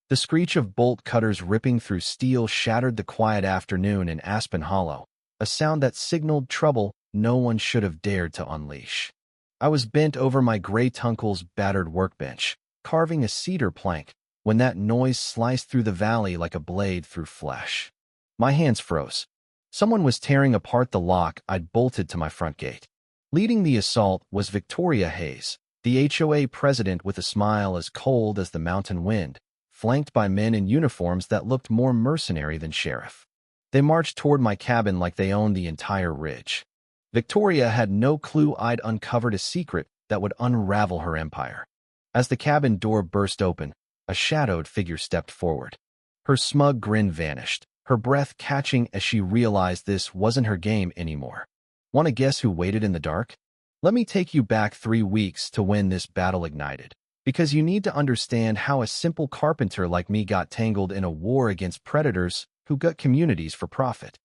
The screech of bolt cutters ripping through steel shattered the quiet afternoon in Aspen Hollow, a sound that signaled trouble no one should have dared to unleash. I was bent over my gray-tuncle's battered workbench, carving a cedar plank, when that noise sliced through the valley like a blade through flesh. My hands froze. Someone was tearing apart the lock I'd bolted to my front gate. Leading the assault was Victoria Hayes, the HOA president with a smile as cold as the mountain wind, flanked by men in uniforms that looked more mercenary than sheriff. They marched toward my cabin like they owned the entire ridge. Victoria had no clue I'd uncovered a secret that would unravel her empire. As the cabin door burst open, a shadowed figure stepped forward. Her smug grin vanished, her breath catching as she realized this wasn't her game anymore. Want to guess who waited in the dark? Let me take you back 3 weeks to when this battle ignited, because you need to understand how a simple carpenter like me got tangled in a war against predators who gut communities for profit.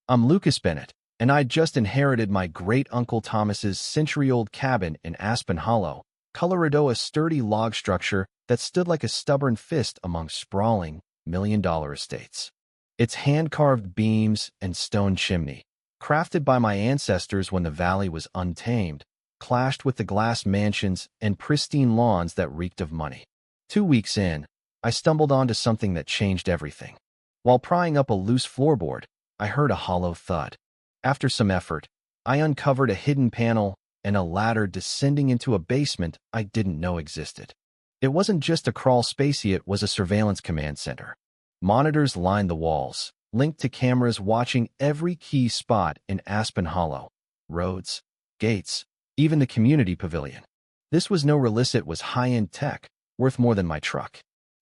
I'm Lucas Bennett, and I'd just inherited my great-uncle Thomas's century-old cabin in Aspen Hollow, Colorado, a sturdy log structure that stood like a stubborn fist among sprawling, million-dollar estates. Its hand-carved beams and stone chimney, crafted by my ancestors when the valley was untamed, clashed with the glass mansions and pristine lawns that reeked of money. 2 weeks in, I stumbled onto something that changed everything. While prying up a loose floorboard, I heard a hollow thud. After some effort, I uncovered a hidden panel and a ladder descending into a basement I didn't know existed. It wasn't just a crawl space, it was a surveillance command center. Monitors lined the walls, linked to cameras watching every key spot in Aspen Hollow. Roads, gates, even the community pavilion. This was no release, it was high-end tech, worth more than my truck.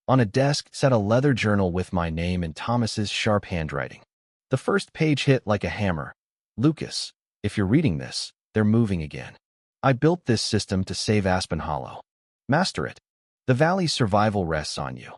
On a desk sat a leather journal with my name in Thomas's sharp handwriting. The first page hit like a hammer. Lucas, if you're reading this, they're moving again. I built this system to save Aspen Hollow. Master it. The valley's survival rests on you.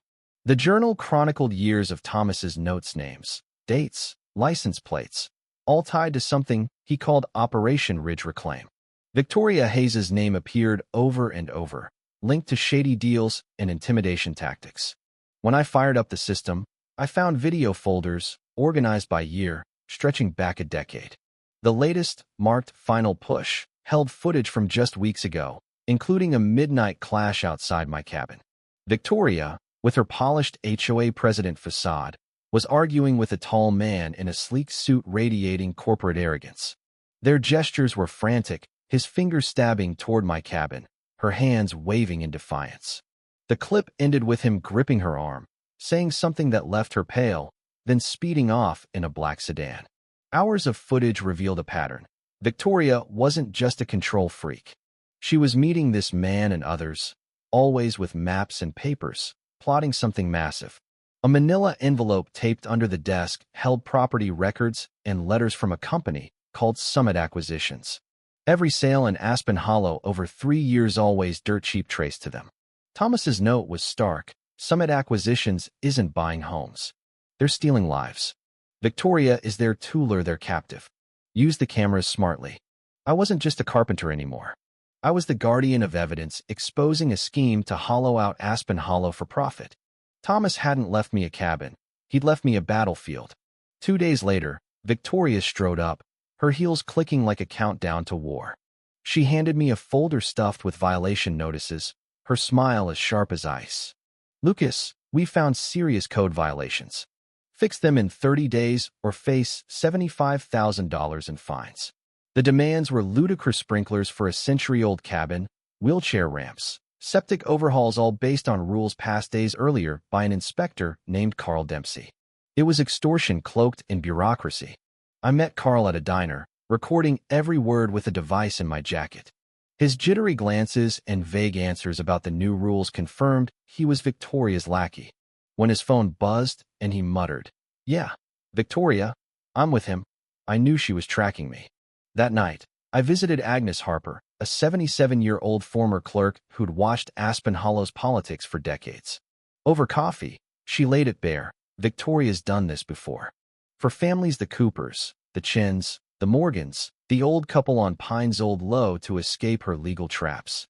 The journal chronicled years of Thomas's notes, names, dates, license plates, all tied to something he called Operation Ridge Reclaim. Victoria Hayes's name appeared over and over, linked to shady deals and intimidation tactics. When I fired up the system, I found video folders, organized by year, stretching back a decade. The latest, marked Final Push, held footage from just weeks ago, including a midnight clash outside my cabin. Victoria, with her polished HOA president facade, was arguing with a tall man in a sleek suit radiating corporate arrogance. Their gestures were frantic, his fingers stabbing toward my cabin, her hands waving in defiance. The clip ended with him gripping her arm, saying something that left her pale, then speeding off in a black sedan. Hours of footage revealed a pattern. Victoria wasn't just a control freak. She was meeting this man and others, always with maps and papers, plotting something massive. A manila envelope taped under the desk held property records and letters from a company called Summit Acquisitions. Every sale in Aspen Hollow over 3 years always dirt cheap traced to them. Thomas's note was stark. Summit Acquisitions isn't buying homes. They're stealing lives. Victoria is their tooler, their captive. Use the cameras smartly. I wasn't just a carpenter anymore. I was the guardian of evidence, exposing a scheme to hollow out Aspen Hollow for profit. Thomas hadn't left me a cabin. He'd left me a battlefield. 2 days later, Victoria strode up, her heels clicking like a countdown to war. She handed me a folder stuffed with violation notices, her smile as sharp as ice. Lucas, we found serious code violations. Fix them in 30 days or face $75,000 in fines. The demands were ludicrous: sprinklers for a century-old cabin, wheelchair ramps, septic overhauls, all based on rules passed days earlier by an inspector named Carl Dempsey. It was extortion cloaked in bureaucracy. I met Carl at a diner, recording every word with a device in my jacket. His jittery glances and vague answers about the new rules confirmed he was Victoria's lackey. When his phone buzzed and he muttered, "Yeah, Victoria, I'm with him," I knew she was tracking me. That night, I visited Agnes Harper, a 77-year-old former clerk who'd watched Aspen Hollow's politics for decades. Over coffee, she laid it bare. Victoria's done this before. For families, the Coopers, the Chins, the Morgans, the old couple on Pine's Old Low, to escape her legal traps.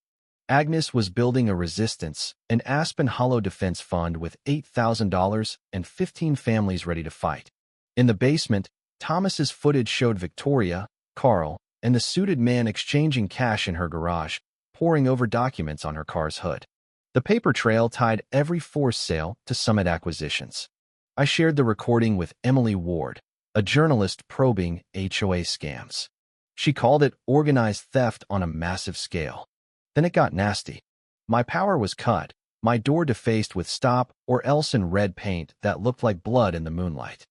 Agnes was building a resistance, an Aspen Hollow defense fund with $8,000 and 15 families ready to fight. In the basement, Thomas's footage showed Victoria, Carl, and the suited man exchanging cash in her garage, poring over documents on her car's hood. The paper trail tied every forced sale to Summit Acquisitions. I shared the recording with Emily Ward, a journalist probing HOA scams. She called it organized theft on a massive scale. Then it got nasty. My power was cut, my door defaced with "stop" or else in red paint that looked like blood in the moonlight.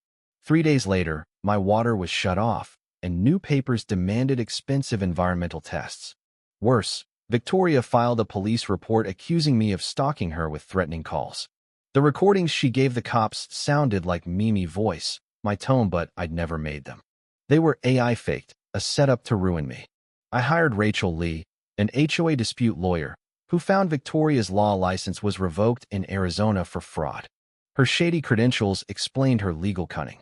3 days later, my water was shut off, and new papers demanded expensive environmental tests. Worse, Victoria filed a police report accusing me of stalking her with threatening calls. The recordings she gave the cops sounded like Mimi voice, my tone, but I'd never made them. They were AI faked, a setup to ruin me. I hired Rachel Lee, an HOA dispute lawyer, who found Victoria's law license was revoked in Arizona for fraud. Her shady credentials explained her legal cunning.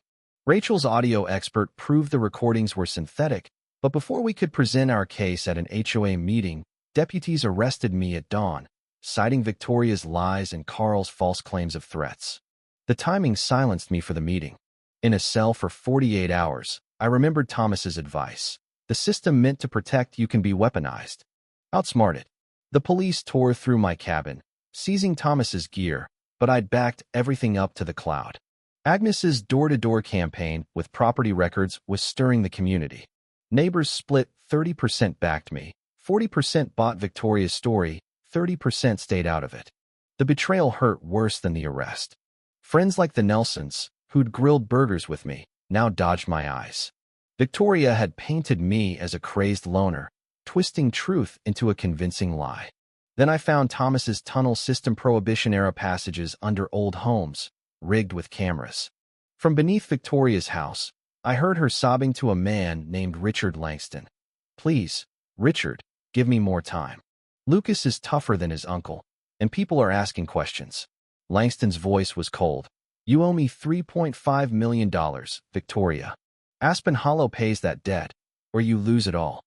Rachel's audio expert proved the recordings were synthetic, but before we could present our case at an HOA meeting, deputies arrested me at dawn, citing Victoria's lies and Carl's false claims of threats. The timing silenced me for the meeting. In a cell for 48 hours, I remembered Thomas's advice. The system meant to protect you can be weaponized. Outsmarted. The police tore through my cabin, seizing Thomas's gear, but I'd backed everything up to the cloud. Agnes's door-to-door campaign with property records was stirring the community. Neighbors split, 30% backed me, 40% bought Victoria's story, 30% stayed out of it. The betrayal hurt worse than the arrest. Friends like the Nelsons, who'd grilled burgers with me, now dodged my eyes. Victoria had painted me as a crazed loner, twisting truth into a convincing lie. Then I found Thomas's tunnel system Prohibition-era passages under old homes, rigged with cameras. From beneath Victoria's house, I heard her sobbing to a man named Richard Langston. "Please, Richard, give me more time. Lucas is tougher than his uncle, and people are asking questions." Langston's voice was cold. "You owe me $3.5 million, Victoria. Aspen Hollow pays that debt, or you lose it all."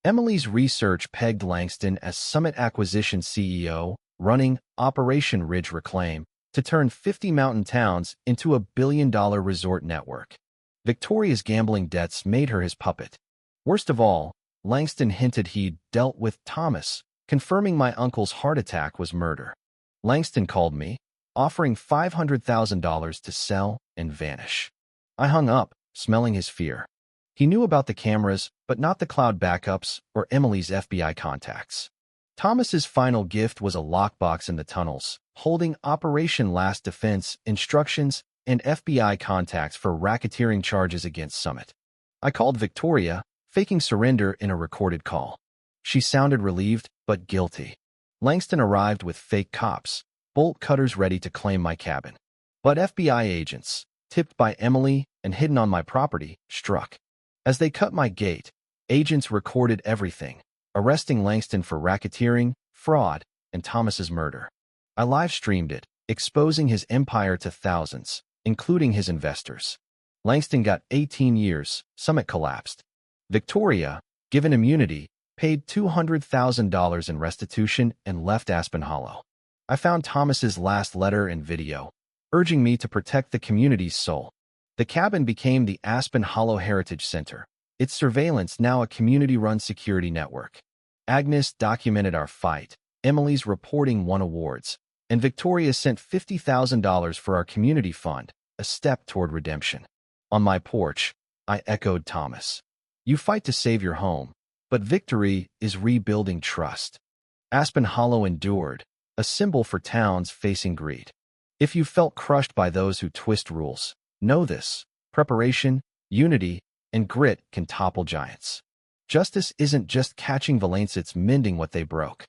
Emily's research pegged Langston as Summit Acquisition CEO, running Operation Ridge Reclaim, to turn 50 mountain towns into a billion-dollar resort network. Victoria's gambling debts made her his puppet. Worst of all, Langston hinted he'd dealt with Thomas, confirming my uncle's heart attack was murder. Langston called me, offering $500,000 to sell and vanish. I hung up, smelling his fear. He knew about the cameras, but not the cloud backups or Emily's FBI contacts. Thomas's final gift was a lockbox in the tunnels, holding Operation Last Defense instructions and FBI contacts for racketeering charges against Summit. I called Victoria, faking surrender in a recorded call. She sounded relieved, but guilty. Langston arrived with fake cops, bolt cutters ready to claim my cabin. But FBI agents, tipped by Emily and hidden on my property, struck. As they cut my gate, agents recorded everything, arresting Langston for racketeering, fraud, and Thomas's murder. I live-streamed it, exposing his empire to thousands, including his investors. Langston got 18 years, Summit collapsed. Victoria, given immunity, paid $200,000 in restitution and left Aspen Hollow. I found Thomas's last letter and video, urging me to protect the community's soul. The cabin became the Aspen Hollow Heritage Center, its surveillance now a community-run security network. Agnes documented our fight, Emily's reporting won awards, and Victoria sent $50,000 for our community fund, a step toward redemption. On my porch, I echoed Thomas. "You fight to save your home, but victory is rebuilding trust." Aspen Hollow endured, a symbol for towns facing greed. If you felt crushed by those who twist rules, know this: preparation, unity, and grit can topple giants. Justice isn't just catching villains, it's mending what they broke.